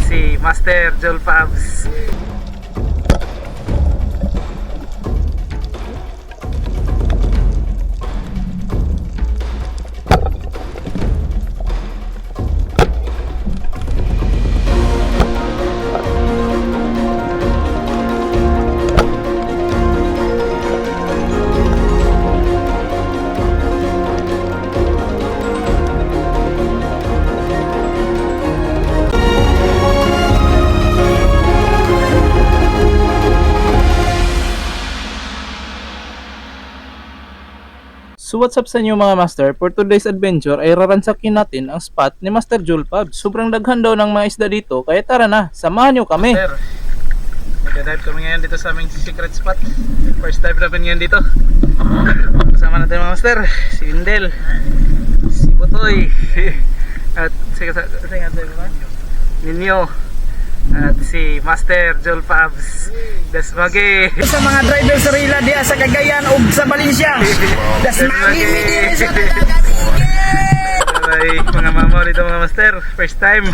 si Master Joel Pabs. So what's up sa inyo mga master? For today's adventure ay raransakin natin ang spot ni Master Joel Pabs. Sobrang daghan daw ng mga isda dito, kaya tara na, samahan nyo kami. Sir, magdadive kami ngayon dito sa aming secret spot. First dive namin ngayon dito. Kasama natin mga master, si Windel, si Butoy, at si Ninyo, at si Master Joel Pabs. Dasmagi Sa mga driver sa Rila diya sa Cagayan ug sa Valencia. Dasmagi mi diri sa Ay, mga mama dito mga master, first time.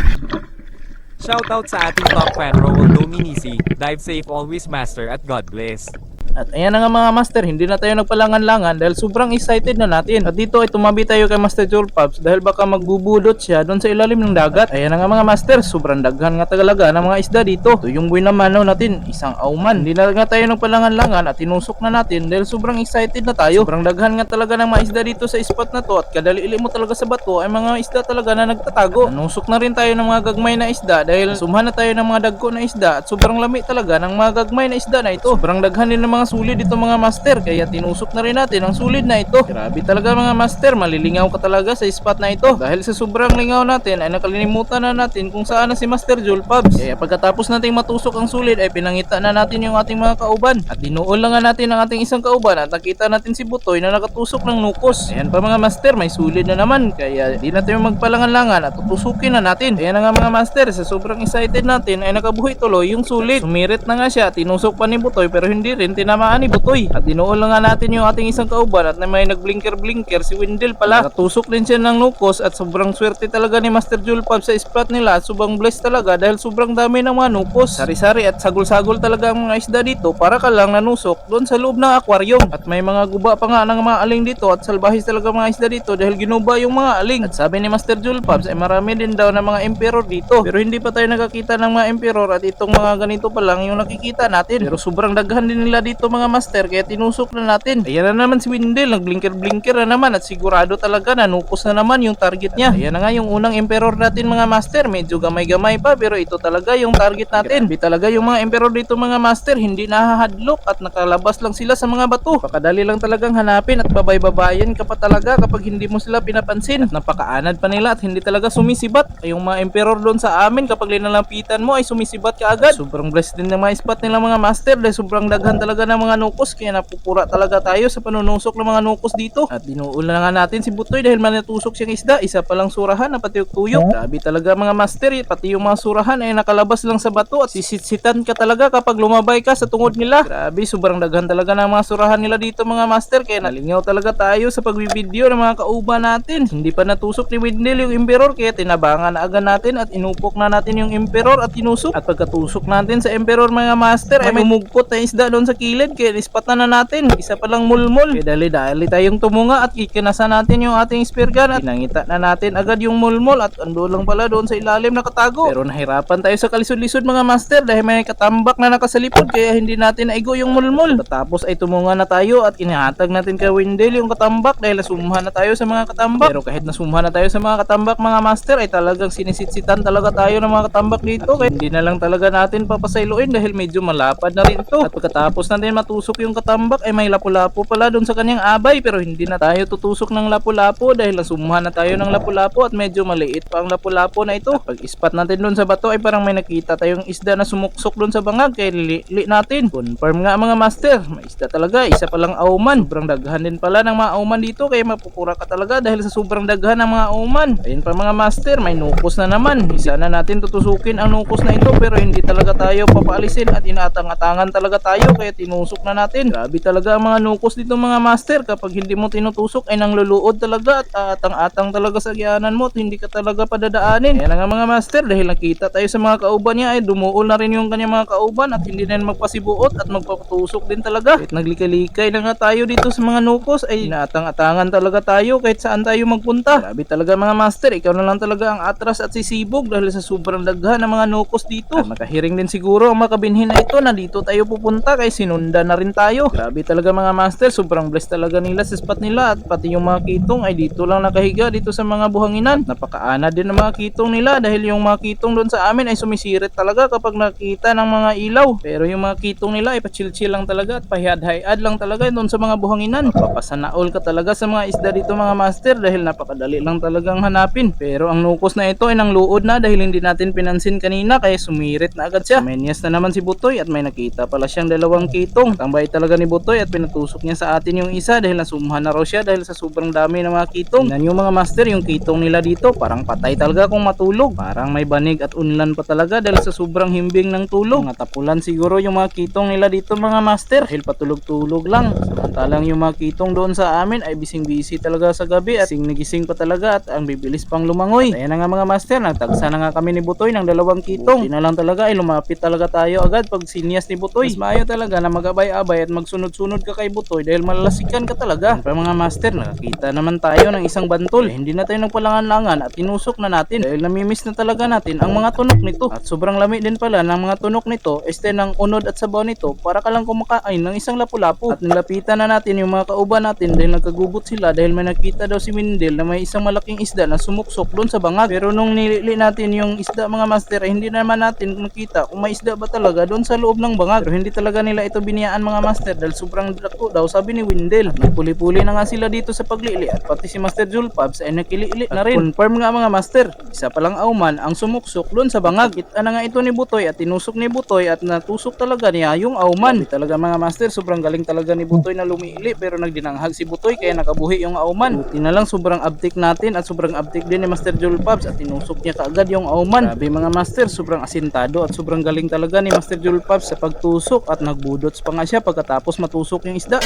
Shoutout sa ating top fan, Roel Dominisi. Dive safe always, master, at God bless. At ayan na nga mga master, hindi na tayo nagpalangan-langan dahil sobrang excited na natin. At dito ay tumabi tayo kay Master Joel Pabs dahil baka magbubulot siya doon sa ilalim ng dagat. Ayan na nga mga master, sobrang daghan nga talaga ng mga isda dito. Ito yung buhay naman natin, isang auman. Hindi na nga tayo nagpalangan-langan at tinusok na natin dahil sobrang excited na tayo. Sobrang daghan nga talaga ng mga isda dito sa spot na to at kadali-ili mo talaga sa bato ay mga isda talaga na nagtatago. Nanusok na rin tayo ng mga gagmay na isda dahil sumhan na tayo ng mga dagko na isda at sobrang lami talaga ng mga gagmay na isda na ito. Sobrang daghan din ng mga sulid dito mga master, kaya tinusok na rin natin ang sulid na ito. Grabe talaga mga master, malilingaw ka talaga sa spot na ito. Dahil sa sobrang lingaw natin ay nakalilimutan na natin kung saan na si Master Joel Pabs. Kaya pagkatapos nating matusok ang sulid ay pinangita na natin yung ating mga kauban. At dinuol lang nga natin ang ating isang kauban at nakita natin si Butoy na nakatusok ng nukos. Ayan pa mga master, may sulid na naman, kaya di na tayo magpalangan-langan at tutusukin na natin. Ayan na nga mga master, sa sobrang excited natin ay nakabuhay tuloy yung sulid. Sumirit na nga siya, tinusok pa ni Butoy pero hindi rin tinamaan ni Butoy. At dinuol lang nga natin yung ating isang kauban at na may nagblinker-blinker si Windel pala. Nakatusok din siya ng nukos at sobrang swerte talaga ni Master Joel Pabs sa spot nila at sobrang blessed talaga dahil sobrang dami ng mga nukos. Sari-sari at sagol-sagol talaga ang mga isda dito para ka lang nanusok doon sa loob ng aquarium. At may mga guba pa nga ng mga aling dito at salbahis talaga mga isda dito dahil ginuba yung mga aling. At sabi ni Master Joel Pabs ay marami din daw ng mga emperor dito. Pero hindi pa tayo nakakita ng mga emperor at itong mga ganito pa lang yung nakikita natin. Pero sobrang daghan din nila dito mga master kaya tinusok na natin. Ayan na naman si Windel, nagblinker-blinker na naman at sigurado talaga na nukos na naman yung target niya. Ayan na nga yung unang emperor natin mga master, medyo gamay-gamay pa pero ito talaga yung target natin. Grabe talaga yung mga emperor dito mga master, hindi nahahadlok at nakalabas lang sila sa mga bato. Pakadali lang talagang hanapin at babay-babayan ka pa talaga kapag hindi mo sila pinapansin. At napakaanad pa nila at hindi talaga sumisibat. Ay, yung mga emperor doon sa amin kapag linalapitan mo ay sumisibat ka agad. Sobrang blessed din ng mga spot nila mga master dahil sobrang daghan talaga ng mga nukos kaya napupura talaga tayo sa panunusok ng mga nukos dito. At dinuul na nga natin si Butoy dahil manatusok siyang isda, isa palang surahan na patiyok-tuyok. Grabe talaga mga master, pati yung mga surahan ay nakalabas lang sa bato at sisitsitan ka talaga kapag lumabay ka sa tungod nila. Grabe, sobrang daghan talaga ng mga surahan nila dito mga master kaya nalingaw talaga tayo sa pagbibideo ng mga kauban natin. Hindi pa natusok ni Windel yung emperor kaya tinabangan na agad natin at inupok na natin yung emperor at tinusok. At pagkatusok natin sa emperor mga master ay may mumugkot na isda doon sa kilid kaya ispatan na natin. Isa palang mulmol. Kaya dali-dali tayong tumunga at kikinasan natin yung ating spear gun at pinangita na natin agad yung mulmol at ando lang pala doon sa ilalim nakatago. Pero nahirapan tayo sa kalisod-lisod mga master dahil may katambak na nakasalipod kaya hindi natin naigo yung mulmol. Tapos ay tumunga na tayo at inihatag natin kay Windel yung katambak dahil nasumhan na tayo sa mga katambak. Pero kahit nasumhan na tayo sa mga katambak mga master ay talagang sinisitsitan talaga tayo ng mga katambak dito kaya hindi na lang talaga natin papasailuin dahil medyo malapad na rin ito. At pagkatapos natin matusok yung katambak ay may lapu-lapu pala doon sa kanyang abay pero hindi na tayo tutusok ng lapu-lapu dahil nasumuhan na tayo ng lapu-lapu at medyo maliit pa ang lapu-lapu na ito. Pag ispat natin doon sa bato ay parang may nakita tayong isda na sumuksok doon sa bangag kaya lili natin. Confirm nga mga master, may isda talaga, isa palang auman. Sobrang daghan din pala ng mga auman dito kaya mapupura ka talaga dahil sa sobrang daghan ng mga auman. Ayun pa mga master, may nukos na naman. Isa na natin tutusukin ang nukos na ito pero hindi talaga tayo papaalisin at inatang-atangan talaga tayo kaya tinusok na natin. Grabe talaga ang mga nukos dito mga master. Kapag hindi mo tinutusok ay nangluluod talaga at atang-atang talaga sa gyanan mo at hindi ka talaga padadaanin. Kaya na nga mga master, dahil nakita tayo sa mga kauban niya ay dumuol na rin yung kanyang mga kauban at hindi na magpasibuot at magpatusok din talaga. Kahit naglikay-likay na nga tayo dito sa mga nukos ay naatang-atangan talaga tayo kahit saan tayo magpunta. Grabe talaga mga master, ikaw na lang talaga ang atras at sisibog dahil sa sobrang daghan ng mga nukos dito. At nakahiring din siguro ang makabinhin na ito na dito tayo pupunta kay sinunda na rin tayo. Grabe talaga mga master, sobrang blessed talaga nila sa spot nila at pati yung mga kitong ay dito lang nakahiga dito sa mga buhanginan. Napakaana din ng mga kitong nila dahil yung mga kitong doon sa amin ay sumisirit talaga kapag nakita ng mga ilaw. Pero yung mga kitong nila ay pa-chill-chill lang talaga at pahiyad-hayad lang talaga doon sa mga buhanginan. Papasanaol ka talaga sa mga isda dito mga master dahil napakadali lang talagang hanapin. Pero ang nukos na ito ay nangluod na dahil hindi natin pinansin kanina kaya sumirit na agad siya. Menyas na naman si Butoy at may nakita pala siyang dalawang kitong. Tambay talaga ni Butoy at pinatusok niya sa atin yung isa dahil nasumhan na raw siya dahil sa sobrang dami ng mga kitong. Tingnan yung mga master, yung kitong nila dito parang patay talaga kung matulog. Parang may banig at unlan pa talaga dahil sa sobrang himbing ng tulog. Mga tapulan siguro yung mga kitong nila dito mga master dahil patulog-tulog lang. Samantalang yung mga kitong doon sa amin ay bising-busy talaga sa gabi at nagising pa talaga at ang bibilis pang lumangoy. Kaya na nga mga master, nagtagsa na nga kami ni Butoy ng dalawang kitong. Buti na lang talaga ay lumapit talaga tayo agad pag sinyas ni Butoy. Mas maayo talaga na magabay-abay at magsunod-sunod ka kay Butoy dahil malalasikan ka talaga. Pero mga master, nakakita naman tayo ng isang bantol. Hindi na tayo nagpalangan-langan at tinusok na natin dahil namimiss na talaga natin ang mga tunok nito. At sobrang lami din pala ng mga tunok nito, ng unod at sabaw nito para ka lang kumakain ng isang lapu-lapu. At nilapitan na natin yung mga kauban natin dahil nagkagubot sila dahil may nakita daw si Windel na may isang malaking isda na sumuksok doon sa bangag. Pero nung nilili natin yung isda mga master ay hindi naman natin nakita kung may isda ba talaga doon sa loob ng bangag. Pero hindi talaga nila ito biniyaan mga master dahil sobrang dako daw sabi ni Windel. Nagpuli-puli na nga sila dito sa paglili at pati si Master Julpabs ay nakilili na rin. Confirm nga mga master, isa palang auman ang sumuksok doon sa bangag. Kita na nga ito ni Butoy at tinusok ni Butoy at natusok talaga niya yung auman. Hindi talaga mga master, sobrang galing talaga ni Butoy na lumiili pero nagdinanghag si Butoy kaya nakabuhi yung auman. Buti na lang sobrang abtik natin at sobrang abtik din ni Master Julpabs at tinusok niya kaagad yung auman. Grabe mga master, sobrang asintado at sobrang galing talaga ni Master Julpabs sa pagtusok at nagbudots pa nga siya pagkatapos matusok yung isda.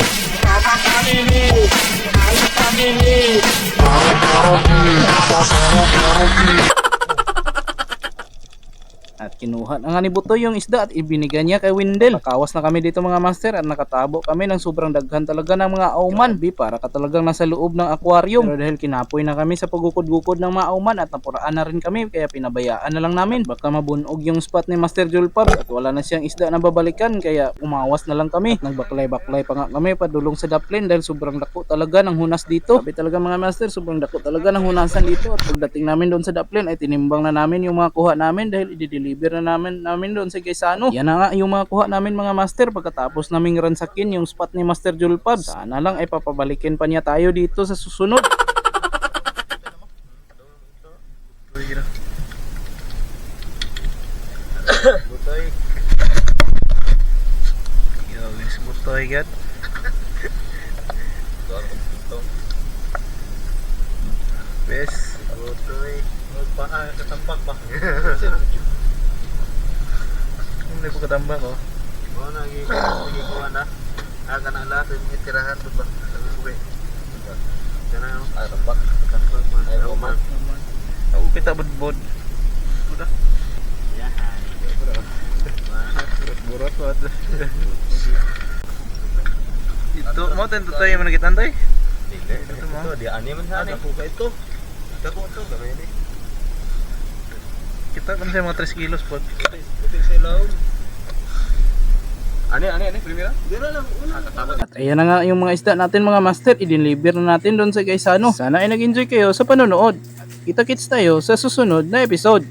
At kinuha na nga ni Butoy yung isda at ibinigay niya kay Windel. Nakawas na kami dito mga master at nakatabo kami ng sobrang daghan talaga ng mga auman. Para ka talagang nasa loob ng aquarium. Pero dahil kinapoy na kami sa pagukod-gukod ng mga auman at napuraan na rin kami kaya pinabayaan na lang namin. Baka mabunog yung spot ni Master Julpabs at wala na siyang isda na babalikan kaya umawas na lang kami. At nagbaklay-baklay pa nga kami padulong sa daplin dahil sobrang dako talaga ng hunas dito. Sabi talaga mga master, sobrang dako talaga ng hunasan dito at pagdating namin doon sa daplin ay tinimbang na namin yung mga kuha namin dahil i-deliver na namin doon sa Gaisano. Yan na nga yung mga kuha namin mga master pagkatapos naming ransakin yung spot ni Master Julpabs. Sana lang ay papabalikin pa niya tayo dito sa susunod. Butoy. Gawin si Butoy gad. Bes, Butoy. Magpaan katambak ba? Hindi po katambak oh. Oo, nagikuha na. Aga na lang, may tirahan ba? Uwi. Kana no? Tambak. Tambak man. Ayaw man. Ako kita budbod. Buda. Ya, burot wat. Ito mo tento tayo managitan tayo. Ito mo. Di ani man sa ani. Ito. Dako to gamay ni. Kita kan saya mga 3 kilos po. Puting sa ilaw. Ani, primera? Dira lang, una. At ayan na nga yung mga isda natin mga master, i-deliver na natin doon sa Gaisano. Sana ay nag-enjoy kayo sa panonood. Kita-kits tayo sa susunod na episode.